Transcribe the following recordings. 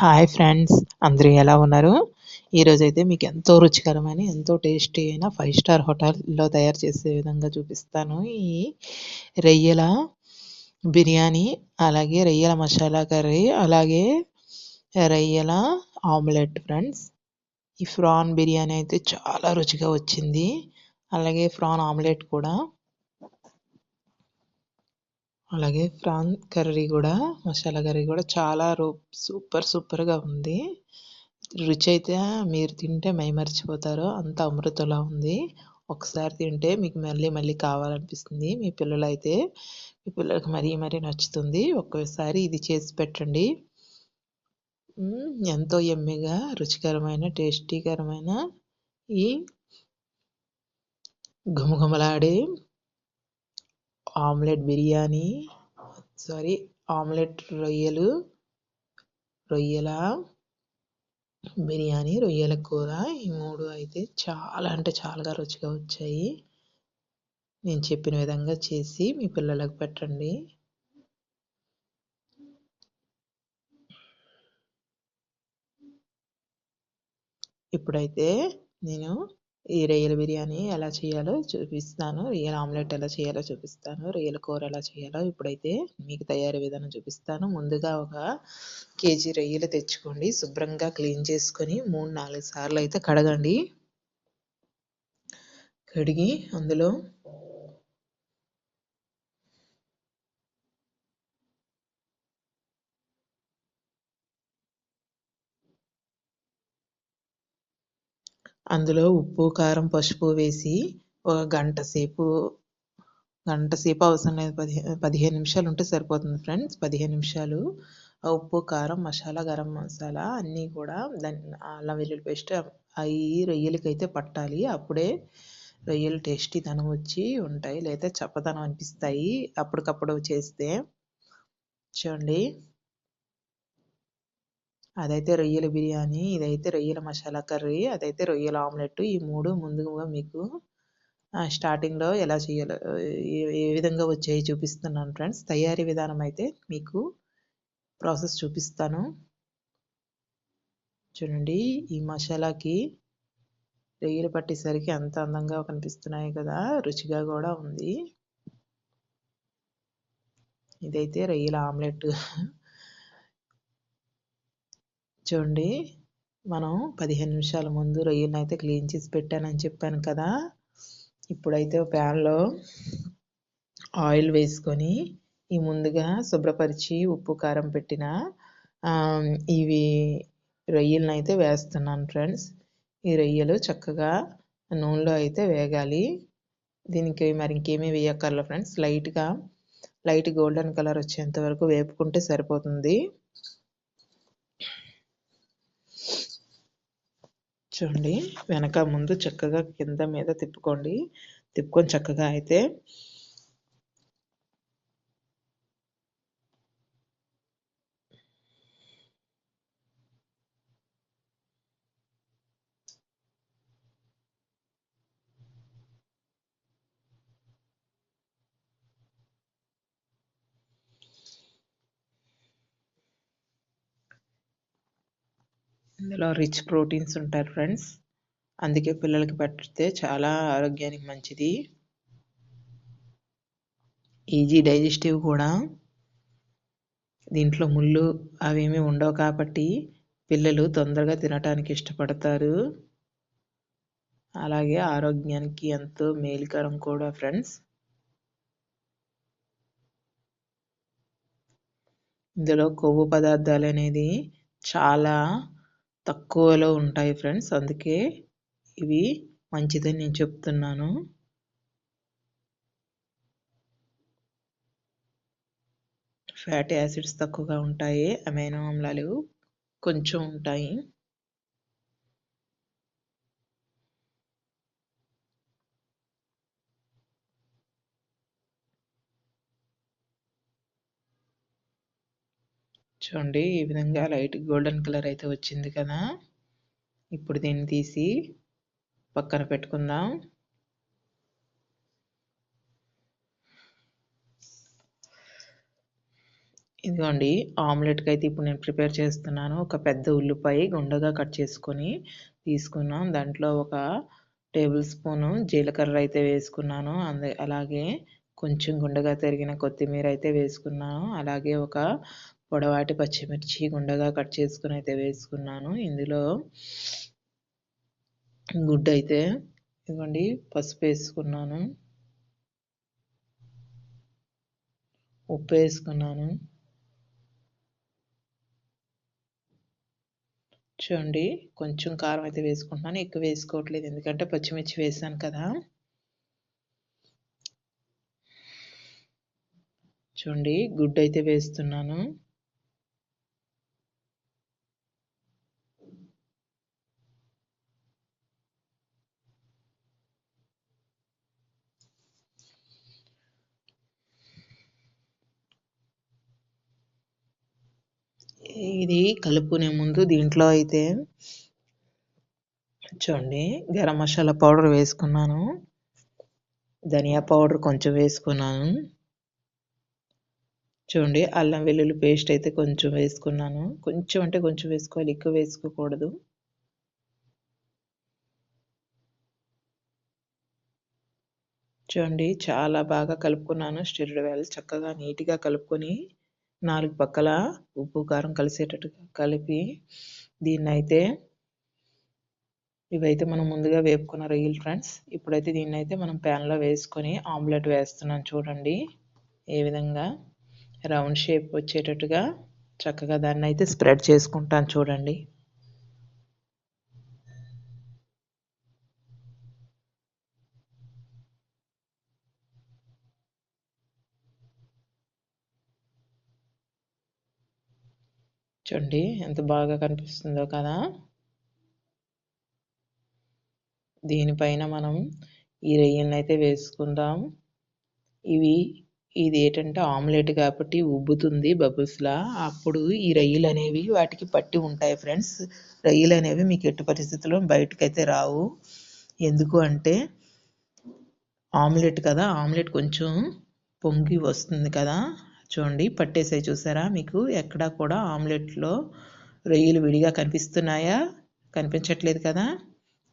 Hi friends, అందరూ ఎలా ఉన్నారు? ఈరోజైతే మీకు ఎంతో రుచికరమైన, ఎంతో టేస్టీ అయిన 5 స్టార్ హోటల్‌లో తయారు చేసే విధంగా చూపిస్తాను. ఈ రొయ్యల బిర్యానీ, అలాగే రొయ్యల మసాలా కర్రీ, అలాగే రొయ్యల ఆమ్లెట్ ఫ్రెండ్స్. ఈ ప్రాన్ బిర్యానీ అయితే చాలా రుచిగా వచ్చింది. అలాగే ప్రాన్ ఆమ్లెట్ కూడా. అలాగే ప్రాన్ కర్రీ కూడా, మసాలా కర్రీ కూడా చాలా సూపర్‌గా ఉంది. రుచి అయితే మీరు తింటే మైమరిచిపోతారు. అంత అమృతంలా ఉంది. ఒకసారి తింటే మీకు మళ్ళీ మళ్ళీ కావాలనిపిస్తుంది. మీ పిల్లలకి మరీ నచ్చుతుంది. ఒక్కసారి ఇది చేసి పెట్టండి. ఎంతో యమ్మీగా, రుచికరమైన, టేస్టీకరమైన ఈ ఘుమఘుమలాడే ఆమ్లెట్ రొయ్యల బిర్యానీ, రొయ్యల కూర, ఈ 3 అయితే చాలా అంటే చాలా రుచిగా వచ్చాయి. నేను చెప్పిన విధంగా చేసి మీ పిల్లలకు పెట్టండి. ఇప్పుడైతే నేను ఈ రొయ్యల బిర్యానీ ఎలా చేయాలో చూపిస్తాను. రొయ్యల ఆమ్లెట్ ఎలా చేయాలో చూపిస్తాను. రొయ్యల కూర ఎలా చేయాలో ఇప్పుడైతే మీకు తయారీ విధానం చూపిస్తాను. ముందుగా 1 కేజీ రొయ్యలు తెచ్చుకోండి. శుభ్రంగా క్లీన్ చేసుకొని 3-4 సార్లు అయితే కడగండి. కడిగి అందులో ఉప్పు, కారం, పసుపు వేసి ఒక గంట సేపు అవసరం లేదు. 15 నిమిషాలు ఉంటే సరిపోతుంది ఫ్రెండ్స్. 15 నిమిషాలు ఉప్పు, కారం, మసాలా, గరం మసాలా అన్నీ కూడా అల్లం వెల్లుల్లి పేస్ట్ అవి రొయ్యలకైతే పట్టాలి. అప్పుడే రొయ్యలు టేస్టీతనం వచ్చి ఉంటాయి, లేదా చప్పదనం అనిపిస్తాయి అప్పటికప్పుడు చేస్తే. చూడండి, అదైతే రొయ్యల బిర్యానీ, ఇదైతే రొయ్యల మసాలా కర్రీ, అదైతే రొయ్యల ఆమ్లెట్. ఈ 3 ముందుగా మీకు స్టార్టింగ్‌లో ఎలా చేయాలో, ఏ విధంగా వచ్చాయో చూపిస్తున్నాను ఫ్రెండ్స్. తయారీ విధానం అయితే మీకు ప్రాసెస్ చూపిస్తాను. చూడండి, ఈ మసాలాకి రొయ్యలు పట్టేసరికి ఎంత అందంగా కనిపిస్తున్నాయి కదా, రుచిగా కూడా ఉంది. ఇదైతే రొయ్యల ఆమ్లెట్. చూడండి, మనం 15 నిమిషాల ముందు రొయ్యలను అయితే క్లీన్ చేసి పెట్టానని చెప్పాను కదా. ఇప్పుడైతే ప్యాన్లో ఆయిల్ వేసుకొని ఈ ముందుగా శుభ్రపరిచి ఉప్పు, కారం పెట్టిన ఇవి రొయ్యలను అయితే వేస్తున్నాను ఫ్రెండ్స్. ఈ రొయ్యలు చక్కగా నూనెలో అయితే వేగాలి. దీనికి మరి ఇంకేమీ వేయక్కర్లే ఫ్రెండ్స్. లైట్ గోల్డెన్ కలర్ వచ్చేంత వరకు వేపుకుంటే సరిపోతుంది. చూడండి, వెనక ముందు చక్కగా కింద మీద తిప్పుకొని చక్కగా అయితే ఇందులో రిచ్ ప్రోటీన్స్ ఉంటారు ఫ్రెండ్స్. అందుకే పిల్లలకి పెడితే చాలా ఆరోగ్యానికి మంచిది. ఈజీ డైజెస్టివ్ కూడా. దీంట్లో ముళ్ళు అవేమీ ఉండవు కాబట్టి పిల్లలు తొందరగా తినటానికి ఇష్టపడతారు. అలాగే ఆరోగ్యానికి ఎంతో మేలుకరం కూడా ఫ్రెండ్స్. ఇందులో కొవ్వు పదార్థాలు అనేది చాలా తక్కువలో ఉంటాయి ఫ్రెండ్స్. అందుకే ఇవి మంచిదని నేను చెప్తున్నాను. ఫ్యాటీ యాసిడ్స్ తక్కువగా ఉంటాయి, అమైనో ఆమ్లాలు కొంచెం ఉంటాయి. చూడండి, ఈ విధంగా లైట్ గోల్డెన్ కలర్ అయితే వచ్చింది కదా. ఇప్పుడు దీన్ని తీసి పక్కన పెట్టుకుందాం. ఇదిగోండి ఆమ్లెట్కి అయితే ఇప్పుడు నేను ప్రిపేర్ చేస్తున్నాను. ఒక పెద్ద ఉల్లిపాయ గుండగా కట్ చేసుకొని తీసుకున్నాం. దాంట్లో ఒక టేబుల్ స్పూను జీలకర్ర అయితే వేసుకున్నాను. అలాగే కొంచెం గుండగా తరిగిన కొత్తిమీర అయితే వేసుకున్నాను. అలాగే ఒక పొడవాటి పచ్చిమిర్చి గుండగా కట్ చేసుకుని అయితే వేసుకున్నాను. ఇందులో గుడ్డు అయితే ఇదిగోండి పసుపు వేసుకున్నాను, ఉప్పు వేసుకున్నాను. చూడండి కొంచెం కారం అయితే వేసుకుంటున్నాను, ఎక్కువ వేసుకోవట్లేదు ఎందుకంటే పచ్చిమిర్చి వేసాను కదా. చూడండి గుడ్డు అయితే వేస్తున్నాను. ఇది కలుపుకునే ముందు దీంట్లో అయితే చూడండి గరం మసాలా పౌడర్ వేసుకున్నాను, ధనియా పౌడర్ కొంచెం వేసుకున్నాను. చూడండి అల్లం వెల్లుల్లి పేస్ట్ అయితే కొంచెం వేసుకున్నాను. కొంచెం అంటే కొంచెం వేసుకోవాలి, ఎక్కువ వేసుకోకూడదు. చూడండి చాలా బాగా కలుపుకున్నాను. స్టిర్డ్ వెల్ చక్కగా నీట్గా కలుపుకొని 4 పక్కల ఉప్పు కారం కలిసేటట్టుగా కలిపి దీన్నైతే ఇవైతే మనం ముందుగా వేపుకున్న రొయ్యలు ఫ్రెండ్స్. ఇప్పుడైతే దీన్నైతే మనం ప్యాన్లో వేసుకొని ఆమ్లెట్ వేస్తున్నాను. చూడండి ఏ విధంగా రౌండ్ షేప్ వచ్చేటట్టుగా చక్కగా దాన్ని అయితే స్ప్రెడ్ చేసుకుంటాను చూడండి. చూడండి ఎంత బాగా కనిపిస్తుందో కదా. దీనిపైన మనం ఈ రొయ్యలను అయితే వేసుకుందాం. ఇది ఏంటంటే ఆమ్లెట్ కాబట్టి ఉబ్బుతుంది బబుల్స్లా. అప్పుడు ఈ రొయ్యలు అనేవి వాటికి పట్టి ఉంటాయి ఫ్రెండ్స్. రొయ్యలు అనేవి మీకు ఎట్టి పరిస్థితుల్లో బయటకైతే రావు. ఎందుకు అంటే ఆమ్లెట్ కదా, ఆమ్లెట్ కొంచెం పొంగి వస్తుంది కదా. చూడండి పట్టేసాయి చూసారా, మీకు ఎక్కడా కూడా ఆమ్లెట్లో రొయ్యలు విడిగా కనిపిస్తున్నాయా? కనిపించట్లేదు కదా.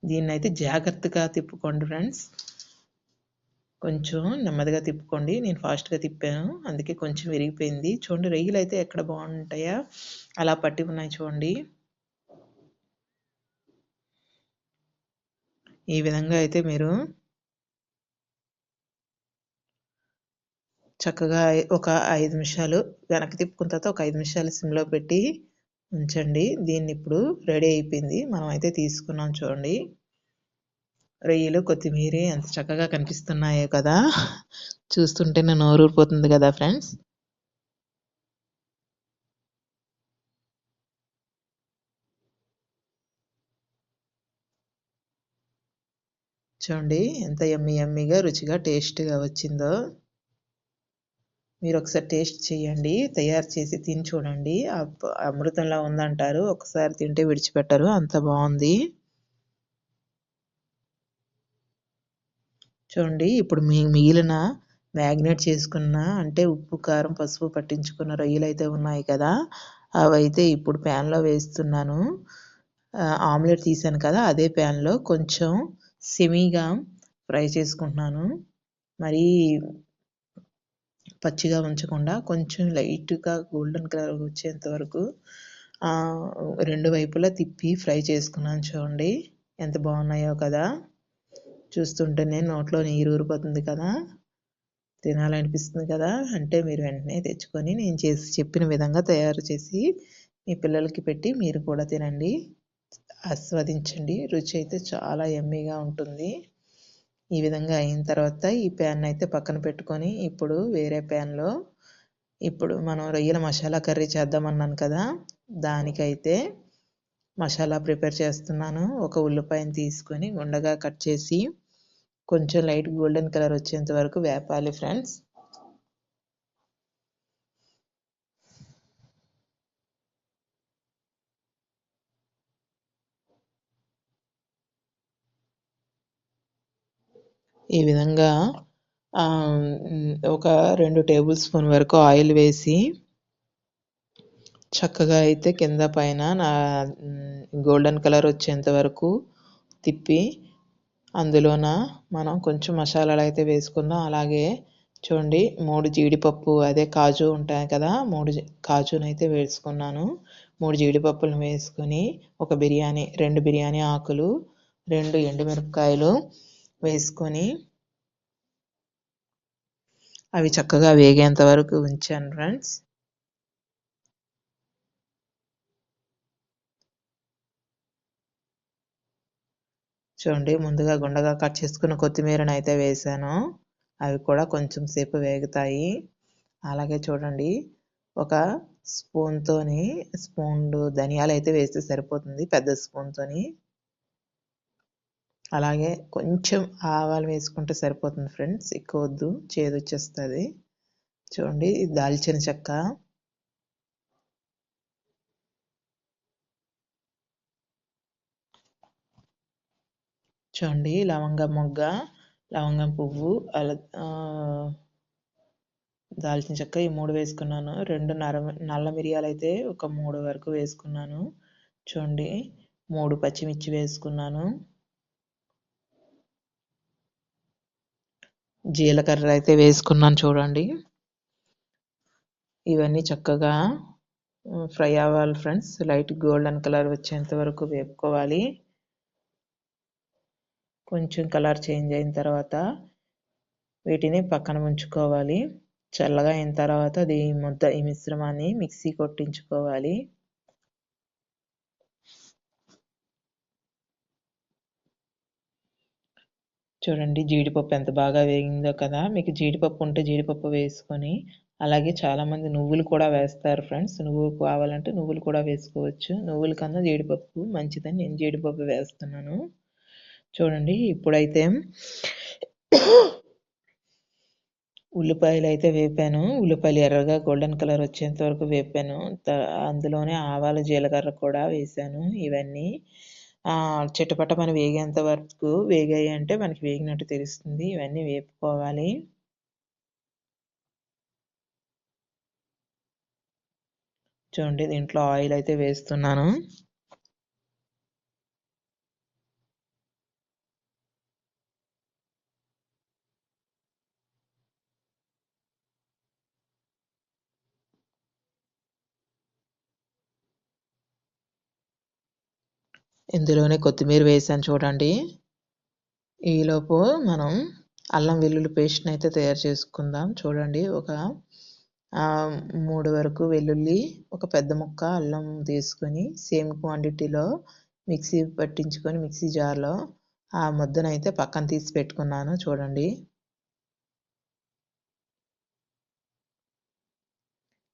దీన్నైతే జాగ్రత్తగా తిప్పుకోండి ఫ్రెండ్స్, కొంచెం నెమ్మదిగా తిప్పుకోండి. నేను ఫాస్ట్గా తిప్పాను అందుకే కొంచెం విరిగిపోయింది. చూడండి రొయ్యలు అయితే ఎక్కడ బాగుంటాయా అలా పట్టి ఉన్నాయి చూడండి. ఈ విధంగా అయితే మీరు చక్కగా ఒక 5 నిమిషాలు వెనక్కి తిప్పుకున్న తర్వాత ఒక 5 నిమిషాలు సిమ్లో పెట్టి ఉంచండి. దీన్ని ఇప్పుడు రెడీ అయిపోయింది. మనం అయితే తీసుకున్నాం చూడండి. రొయ్యలు కొత్తిమీర ఎంత చక్కగా కనిపిస్తున్నాయో కదా, చూస్తుంటేనే నోరూరిపోతుంది కదా ఫ్రెండ్స్. చూడండి ఎంత యమ్మీగా రుచిగా టేస్ట్గా వచ్చిందో. మీరు ఒకసారి టేస్ట్ చేయండి, తయారు చేసి తిని చూడండి. అమృతంలా ఉందంటారు, ఒకసారి తింటే విడిచిపెట్టరు, అంత బాగుంది. చూడండి ఇప్పుడు మిగిలిన మ్యాగ్నేట్ చేసుకున్న అంటే ఉప్పు కారం పసుపు పట్టించుకున్న రొయ్యలు అయితే ఉన్నాయి కదా, అవైతే ఇప్పుడు ప్యాన్లో వేస్తున్నాను. ఆమ్లెట్ తీసాను కదా అదే ప్యాన్లో కొంచెం సెమీగా ఫ్రై చేసుకుంటున్నాను. మరీ పచ్చిగా ఉంచకుండా కొంచెం లైట్గా గోల్డెన్ కలర్ వచ్చేంత వరకు రెండు వైపులా తిప్పి ఫ్రై చేసుకున్నాను. చూడండి ఎంత బాగున్నాయో కదా, చూస్తుంటేనే నోట్లో నీరు ఊరిపోతుంది కదా, తినాలనిపిస్తుంది కదా. అంటే మీరు వెంటనే తెచ్చుకొని నేను చెప్పిన విధంగా తయారు చేసి మీ పిల్లలకి పెట్టి మీరు కూడా తినండి, ఆస్వాదించండి. రుచి అయితే చాలా యమ్మీగా ఉంటుంది. ఈ విధంగా అయిన తర్వాత ఈ ప్యాన్ అయితే పక్కన పెట్టుకొని ఇప్పుడు వేరే ప్యాన్లో ఇప్పుడు మనం రొయ్యల మసాలా కర్రీ చేద్దామన్నాను కదా, దానికైతే మసాలా ప్రిపేర్ చేస్తున్నాను. ఒక ఉల్లిపాయను తీసుకొని గుండగా కట్ చేసి కొంచెం లైట్ గోల్డెన్ కలర్ వచ్చేంత వరకు వేపాలి ఫ్రెండ్స్. ఈ విధంగా ఒక 2 టేబుల్ స్పూన్ వరకు ఆయిల్ వేసి చక్కగా అయితే కింద పైన గోల్డెన్ కలర్ వచ్చేంత వరకు తిప్పి అందులోన మనం కొంచెం మసాలాలు అయితే వేసుకుందాం. అలాగే చూడండి 3 జీడిపప్పు అదే కాజు ఉంటాయి కదా, 3 కాజునైతే వేసుకున్నాను. 3 జీడిపప్పులను వేసుకొని ఒక 2 బిర్యానీ ఆకులు, 2 ఎండుమిరపకాయలు వేసుకొని అవి చక్కగా వేగేంత వరకు ఉంచాను ఫ్రెండ్స్. చూడండి ముందుగా గుండగా కట్ చేసుకున్న కొత్తిమీరను అయితే వేసాను. అవి కూడా కొంచెం సేపు వేగుతాయి. అలాగే చూడండి ఒక స్పూన్ ధనియాలు అయితే వేస్తే సరిపోతుంది, పెద్ద స్పూన్తోని. అలాగే కొంచెం ఆవాలు వేసుకుంటే సరిపోతుంది ఫ్రెండ్స్, ఎక్కువ వద్దు, చేదు వచ్చేస్తుంది. చూడండి దాల్చిన చెక్క, చూడండి లవంగం మొగ్గ, లవంగం పువ్వు, దాల్చిన చెక్క ఈ 3 వేసుకున్నాను. 2 నల్ల మిరియాలు అయితే ఒక 3 వరకు వేసుకున్నాను. చూడండి 3 పచ్చిమిర్చి వేసుకున్నాను. జీలకర్ర అయితే వేసుకున్నాను చూడండి. ఇవన్నీ చక్కగా ఫ్రై అవ్వాలి ఫ్రెండ్స్. లైట్ గోల్డెన్ కలర్ వచ్చేంత వరకు వేపుకోవాలి. కొంచెం కలర్ చేంజ్ అయిన తర్వాత వీటిని పక్కన ఉంచుకోవాలి. చల్లగా అయిన తర్వాత ఈ మిశ్రమాన్ని మిక్సీ కొట్టించుకోవాలి. చూడండి జీడిపప్పు ఎంత బాగా వేగిందో కదా. మీకు జీడిపప్పు ఉంటే జీడిపప్పు వేసుకొని, అలాగే చాలామంది నువ్వులు కూడా వేస్తారు ఫ్రెండ్స్. నువ్వులు కావాలంటే నువ్వులు కూడా వేసుకోవచ్చు. నువ్వుల కన్నా జీడిపప్పు మంచిదని నేను జీడిపప్పు వేస్తున్నాను. చూడండి ఇప్పుడైతే ఉల్లిపాయలు అయితే వేపాను. ఉల్లిపాయలు ఎర్రగా గోల్డెన్ కలర్ వచ్చేంత వరకు వేపాను. అందులోనే ఆవాలు, జీలకర్ర కూడా వేసాను. ఇవన్నీ చిటపటమని వేగేంత వరకు వేగాయి అంటే మనకి వేగినట్టు తెలుస్తుంది. ఇవన్నీ వేపుకోవాలి. చూడండి దీంట్లో ఆయిల్ అయితే వేస్తున్నాను. ఇందులోనే కొత్తిమీర వేసాను చూడండి. ఈలోపు మనం అల్లం వెల్లుల్లి పేస్ట్ని అయితే తయారు చేసుకుందాం. చూడండి ఒక 3 వరకు వెల్లుల్లి, ఒక పెద్ద ముక్క అల్లం తీసుకొని సేమ్ క్వాంటిటీలో మిక్సీ పట్టించుకొని మిక్సీ జార్లో ఆ ముద్దనైతే పక్కన తీసి పెట్టుకున్నాను చూడండి.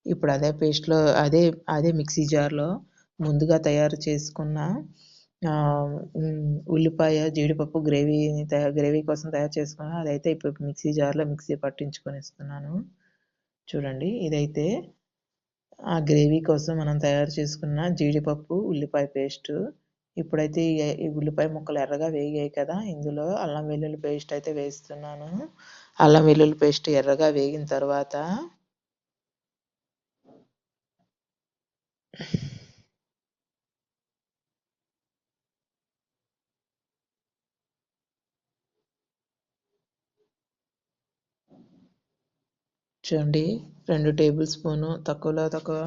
ఇప్పుడు అదే పేస్ట్లో అదే మిక్సీ జార్లో ముందుగా తయారు చేసుకున్న ఉల్లిపాయ, జీడిపప్పు గ్రేవీ కోసం తయారు చేసుకున్నాను. అదైతే ఇప్పుడు మిక్సీ జార్లో మిక్సీ పట్టించుకొని ఇస్తున్నాను. చూడండి ఇదైతే ఆ గ్రేవీ కోసం మనం తయారు చేసుకున్న జీడిపప్పు, ఉల్లిపాయ పేస్టు. ఇప్పుడైతే ఈ ఉల్లిపాయ ముక్కలు ఎర్రగా వేగాయి కదా, ఇందులో అల్లం వెల్లుల్లి పేస్ట్ అయితే వేస్తున్నాను. అల్లం వెల్లుల్లి పేస్ట్ ఎర్రగా వేగిన తర్వాత చూడండి 2 టేబుల్ స్పూను తక్కువలో తక్కువ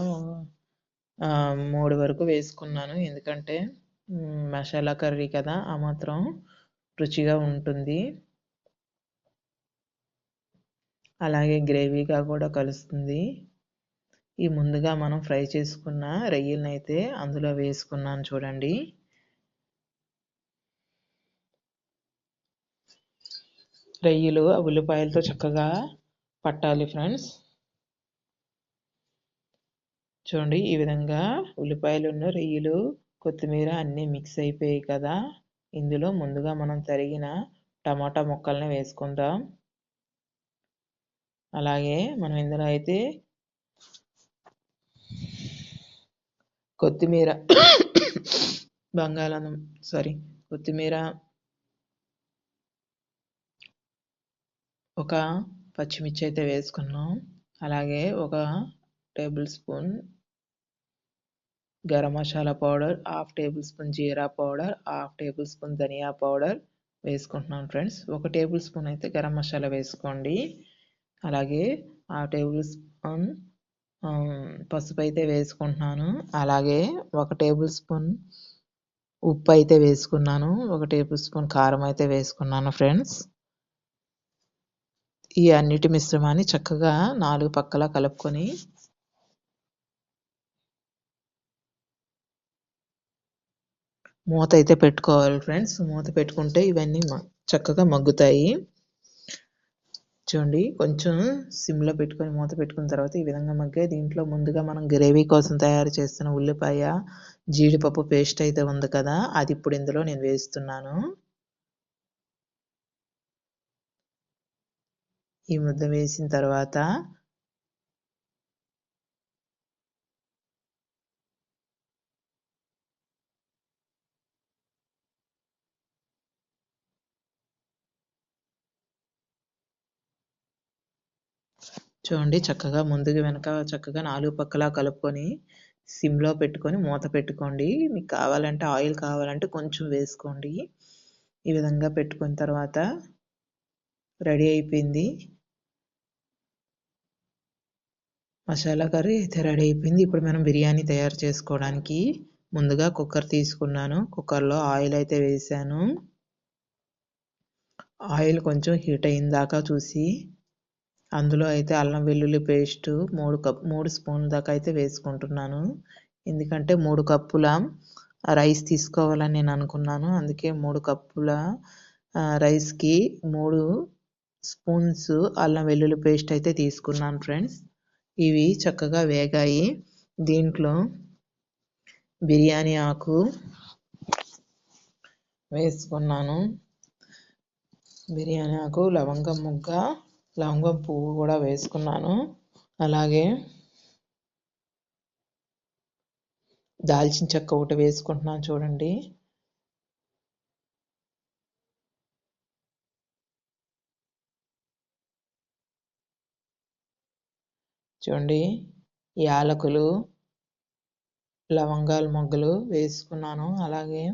3 వరకు వేసుకున్నాను. ఎందుకంటే మసాలా కర్రీ కదా, ఆ మాత్రం రుచిగా ఉంటుంది. అలాగే గ్రేవీగా కూడా కలుస్తుంది. ఈ ముందుగా మనం ఫ్రై చేసుకున్న రొయ్యలను అయితే అందులో వేసుకున్నాను చూడండి. రొయ్యలు ఉల్లిపాయలతో చక్కగా పట్టాలి ఫ్రెండ్స్. చూడండి ఈ విధంగా ఉల్లిపాయలున్న రొయ్యలు, కొత్తిమీర అన్నీ మిక్స్ అయిపోయాయి కదా. ఇందులో ముందుగా మనం తరిగిన టమాటా ముక్కల్ని వేసుకుందాం. అలాగే మనం ఇందులో అయితే కొత్తిమీర కొత్తిమీర, ఒక పచ్చిమిర్చి అయితే వేసుకున్నాం. అలాగే ఒక table spoon garam masala powder, half table spoon jeera powder, half table spoon dhania powder వేసుకుంటున్నాను ఫ్రెండ్స్. 1 టేబుల్ స్పూన్ అయితే గరం మసాలా వేసుకోండి. అలాగే హాఫ్ టేబుల్ స్పూన్ పసుపు అయితే వేసుకుంటున్నాను. అలాగే 1 టేబుల్ స్పూన్ ఉప్పు అయితే వేసుకున్నాను. 1 టేబుల్ స్పూన్ కారం అయితే వేసుకున్నాను ఫ్రెండ్స్. ఈ అన్నిటి మిశ్రమాన్ని చక్కగా 4 పక్కలా కలుపుకొని మూత అయితే పెట్టుకోవాలి ఫ్రెండ్స్. మూత పెట్టుకుంటే ఇవన్నీ చక్కగా మగ్గుతాయి. చూడండి, కొంచెం సిమ్లో పెట్టుకొని మూత పెట్టుకున్న తర్వాత ఈ విధంగా మగ్గాయి. దీంట్లో ముందుగా మనం గ్రేవీ కోసం తయారు చేస్తున్న ఉల్లిపాయ, జీడిపప్పు పేస్ట్ అయితే ఉంది కదా, అది ఇప్పుడు ఇందులో నేను వేస్తున్నాను. ఈ ముద్ద వేసిన తర్వాత చూడండి, చక్కగా ముందుకు వెనక చక్కగా 4 పక్కలా కలుపుకొని సిమ్లో పెట్టుకొని మూత పెట్టుకోండి. మీకు కావాలంటే ఆయిల్ కావాలంటే కొంచెం వేసుకోండి. ఈ విధంగా పెట్టుకున్న తర్వాత రెడీ అయిపోయింది. మసాలా కర్రీ అయితే రెడీ అయిపోయింది. ఇప్పుడు మనం బిర్యానీ తయారు చేసుకోవడానికి ముందుగా కుక్కర్ తీసుకున్నాను. కుక్కర్లో ఆయిల్ అయితే వేసాను. ఆయిల్ కొంచెం హీట్ అయిన దాకా చూసి అందులో అయితే అల్లం వెల్లుల్లి పేస్ట్ 3 స్పూన్ల దాకా అయితే వేసుకుంటున్నాను. ఎందుకంటే 3 కప్పుల రైస్ తీసుకోవాలని నేను అనుకున్నాను. అందుకే 3 కప్పుల రైస్కి 3 స్పూన్స్ అల్లం వెల్లుల్లి పేస్ట్ అయితే తీసుకున్నాను ఫ్రెండ్స్. ఇవి చక్కగా వేగాయి. దీంట్లో బిర్యానీ ఆకు వేసుకున్నాను. బిర్యానీ ఆకు, లవంగం మొగ్గ, లవంగం పువ్వు కూడా వేసుకున్నాను. అలాగే దాల్చిన చెక్క ఒకటి వేసుకుంటున్నాను. చూడండి, యాలకులు, లవంగాల మొగ్గలు వేసుకున్నాను. అలాగే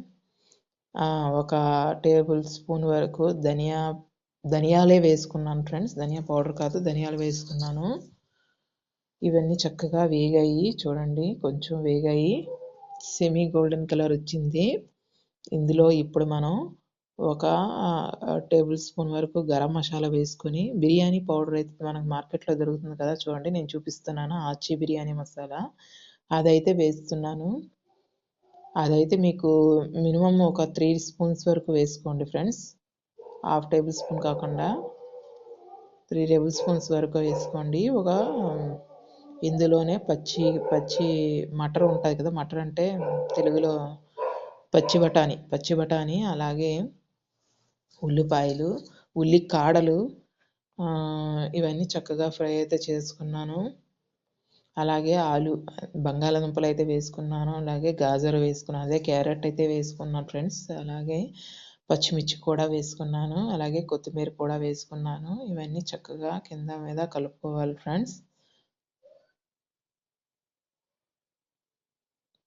1 టేబుల్ స్పూన్ వరకు ధనియాలే వేసుకున్నాను ఫ్రెండ్స్. ధనియా పౌడర్ కాదు, ధనియాలు వేసుకున్నాను. ఇవన్నీ చక్కగా వేగాయి. చూడండి, కొంచెం వేగాయి, సెమీ గోల్డెన్ కలర్ వచ్చింది. ఇందులో ఇప్పుడు మనం 1 టేబుల్ స్పూన్ వరకు గరం మసాలా వేసుకొని, బిర్యానీ పౌడర్ అయితే మనకు మార్కెట్లో దొరుకుతుంది కదా, చూడండి నేను చూపిస్తున్నాను, ఆచి బిర్యానీ మసాలా అదైతే వేస్తున్నాను. అదైతే మీకు మినిమం 3 స్పూన్స్ వరకు వేసుకోండి ఫ్రెండ్స్. హాఫ్ టేబుల్ స్పూన్ కాకుండా 3 టేబుల్ స్పూన్స్ వరకు వేసుకోండి. ఇందులోనే పచ్చి మటర్ ఉంటుంది కదా, మటర్ అంటే తెలుగులో పచ్చి బఠానీ, అలాగే ఉల్లిపాయలు, ఉల్లికాడలు, ఇవన్నీ చక్కగా ఫ్రై అయితే చేసుకున్నాను. అలాగే బంగాళాదుంపలు అయితే వేసుకున్నాను. అలాగే గాజర్ వేసుకున్నాను, అదే క్యారెట్ అయితే వేసుకున్నాను ఫ్రెండ్స్. అలాగే పచ్చిమిర్చి కూడా వేసుకున్నాను. అలాగే కొత్తిమీర కూడా వేసుకున్నాను. ఇవన్నీ చక్కగా కింద మీద కలుపుకోవాలి ఫ్రెండ్స్.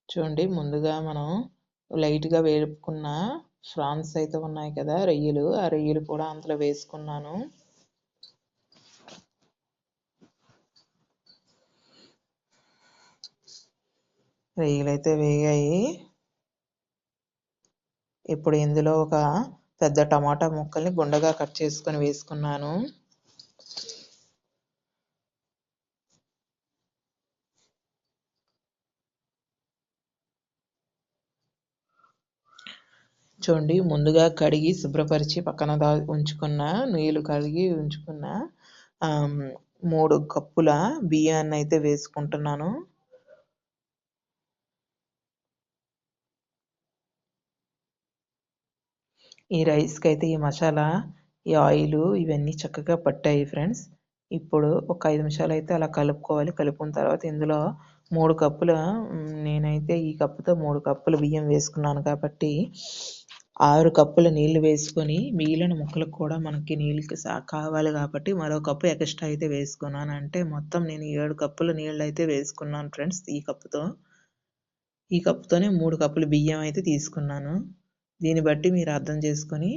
చూడండి, ముందుగా మనం లైట్గా వేపుకున్న ఫ్రాన్స్ అయితే ఉన్నాయి కదా, రొయ్యలు, ఆ రొయ్యలు కూడా అందులో వేసుకున్నాను. రొయ్యలు అయితే వేగాయి. ఇప్పుడు ఇందులో ఒక పెద్ద టమాటా ముక్కల్ని గుండగా కట్ చేసుకొని వేసుకున్నాను. చూడండి, ముందుగా కడిగి శుభ్రపరిచి పక్కన నీళ్ళు కడిగి ఉంచుకున్న 3 కప్పుల బియ్యాన్ని అయితే వేసుకుంటున్నాను. ఈ రైస్కి అయితే ఈ మసాలా, ఈ ఆయిల్ ఇవన్నీ చక్కగా పట్టాయి ఫ్రెండ్స్. ఇప్పుడు ఒక 5 నిమిషాలు అయితే అలా కలుపుకోవాలి. కలుపుకున్న తర్వాత ఇందులో 3 కప్పుల నేనైతే ఈ కప్పుతో 3 కప్పుల బియ్యం వేసుకున్నాను కాబట్టి 6 కప్పుల నీళ్లు వేసుకొని, మిగిలిన ముక్కలకు కూడా మనకి నీళ్ళు కావాలి కాబట్టి మరో కప్పు ఎక్స్ట్రా అయితే వేసుకున్నాను. అంటే మొత్తం నేను 7 కప్పుల నీళ్ళు అయితే వేసుకున్నాను ఫ్రెండ్స్ ఈ కప్పుతో. ఈ కప్పుతోనే 3 కప్పులు బియ్యం అయితే తీసుకున్నాను. దీన్ని బట్టి మీరు అర్థం చేసుకొని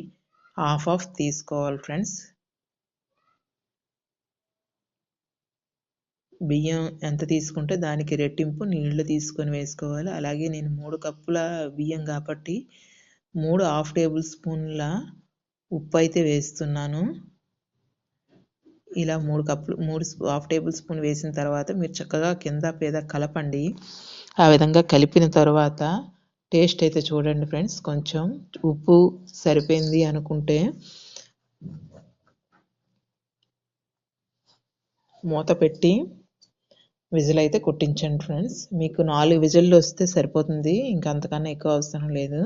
హాఫ్ తీసుకోవాలి ఫ్రెండ్స్. బియ్యం ఎంత తీసుకుంటే దానికి రెట్టింపు నీళ్లు తీసుకొని వేసుకోవాలి. అలాగే నేను 3 కప్పుల బియ్యం కాబట్టి 3 హాఫ్ టేబుల్ స్పూన్ల ఉప్పు అయితే వేస్తున్నాను. ఇలా 3 హాఫ్ టేబుల్ స్పూన్ వేసిన తర్వాత మీరు చక్కగా కింద పేద కలపండి. ఆ విధంగా కలిపిన తర్వాత టేస్ట్ అయితే చూడండి ఫ్రెండ్స్. కొంచెం ఉప్పు సరిపోయింది అనుకుంటే మూత పెట్టి విజిల్ అయితే కొట్టించండి ఫ్రెండ్స్. మీకు 4 విజిల్లు వస్తే సరిపోతుంది. ఇంకా అంతకన్నా ఎక్కువ అవసరం లేదు.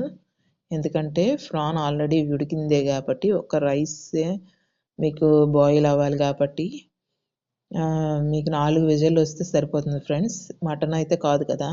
ఎందుకంటే ప్రాన్ ఆల్రెడీ ఉడికిందే కాబట్టి ఒక రైసే మీకు బాయిల్ అవ్వాలి కాబట్టి మీకు 4 విజిల్లు వస్తే సరిపోతుంది ఫ్రెండ్స్. మటన్ అయితే కాదు కదా.